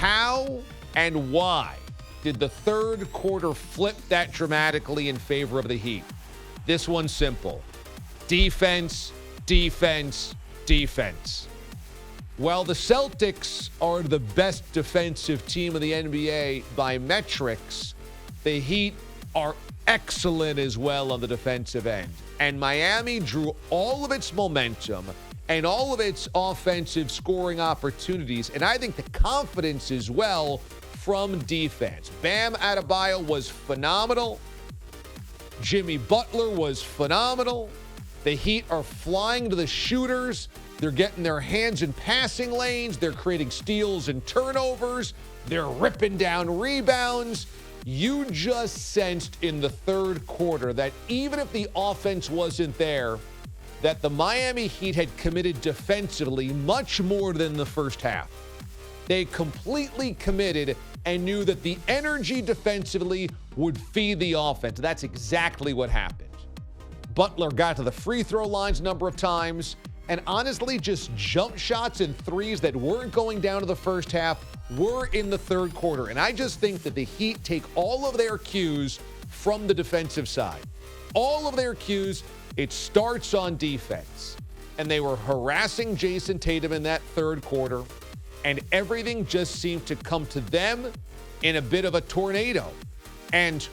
How and why did the third quarter flip that dramatically in favor of the Heat? This one's simple. Defense, defense, defense. While the Celtics are the best defensive team in the NBA by metrics, the Heat are excellent as well on the defensive end. And Miami drew all of its momentum and all of its offensive scoring opportunities, and I think the confidence as well from defense. Bam Adebayo was phenomenal. Jimmy Butler was phenomenal. The Heat are flying to the shooters. They're getting their hands in passing lanes. They're creating steals and turnovers. They're ripping down rebounds. You just sensed in the third quarter that even if the offense wasn't there, that the Miami Heat had committed defensively much more than the first half. They completely committed and knew that the energy defensively would feed the offense. That's exactly what happened. Butler got to the free throw lines a number of times, and honestly, just jump shots and threes that weren't going down to the first half were in the third quarter. And I just think that the Heat take all of their cues from the defensive side. All of their cues, it starts on defense. And they were harassing Jason Tatum in that third quarter, and everything just seemed to come to them in a bit of a tornado. And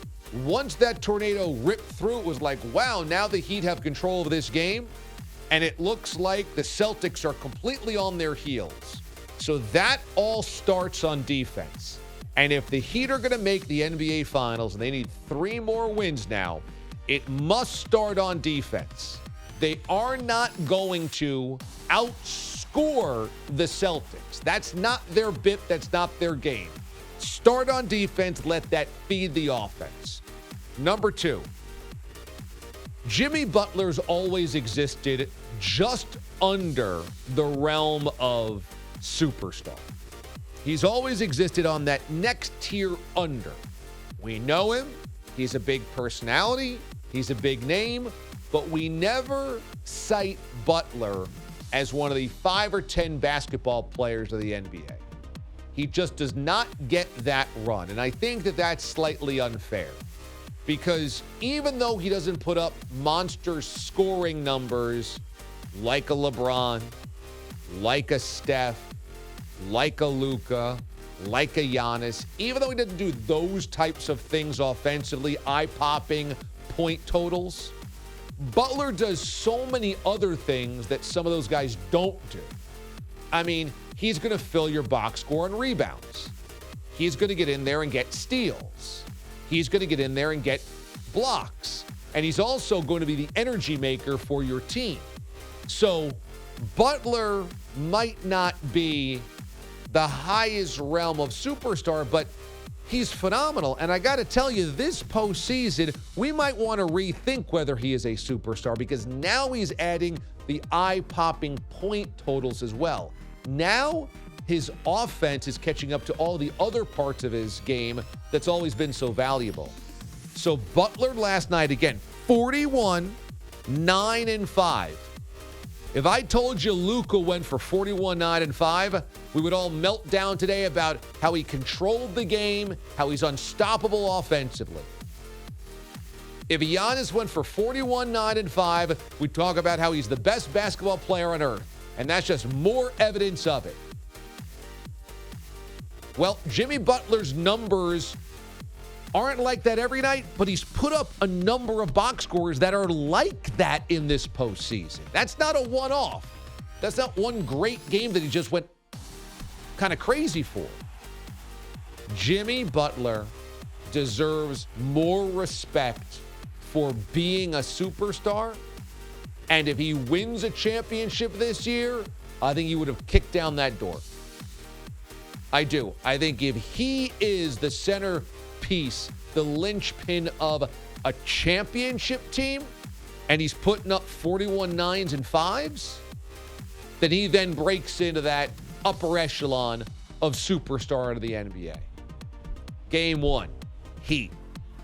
once that tornado ripped through, it was like, wow, now the Heat have control of this game. And it looks like the Celtics are completely on their heels. So that all starts on defense. And if the Heat are going to make the NBA Finals, and they need 3 more wins now, it must start on defense. They are not going to outscore the Celtics. That's not their bit. That's not their game. Start on defense. Let that feed the offense. Number 2, Jimmy Butler's always existed just under the realm of superstar. He's always existed on that next tier under. We know him. He's a big personality. He's a big name. But we never cite Butler as one of the 5 or 10 basketball players of the NBA. He just does not get that run. And I think that that's slightly unfair. Because even though he doesn't put up monster scoring numbers like a LeBron, like a Steph, like a Luka, like a Giannis, even though he doesn't do those types of things offensively, eye-popping point totals, Butler does so many other things that some of those guys don't do. I mean, he's going to fill your box score on rebounds. He's going to get in there and get steals. He's going to get in there and get blocks. And he's also going to be the energy maker for your team. So Butler might not be the highest realm of superstar, but he's phenomenal. And I got to tell you, this postseason, we might want to rethink whether he is a superstar, because now he's adding the eye-popping point totals as well. Now his offense is catching up to all the other parts of his game that's always been so valuable. So Butler last night, again, 41, 9, and 5. If I told you Luka went for 41, 9, and 5, we would all melt down today about how he controlled the game, how he's unstoppable offensively. If Giannis went for 41, 9, and 5, we'd talk about how he's the best basketball player on earth. And that's just more evidence of it. Well, Jimmy Butler's numbers aren't like that every night, but he's put up a number of box scores that are like that in this postseason. That's not a one-off. That's not one great game that he just went kind of crazy for. Jimmy Butler deserves more respect for being a superstar. And if he wins a championship this year, I think he would have kicked down that door. I do. I think if he is the centerpiece, the linchpin of a championship team, and he's putting up 41 9s and 5s, then he then breaks into that upper echelon of superstar of the NBA. Game 1, Heat.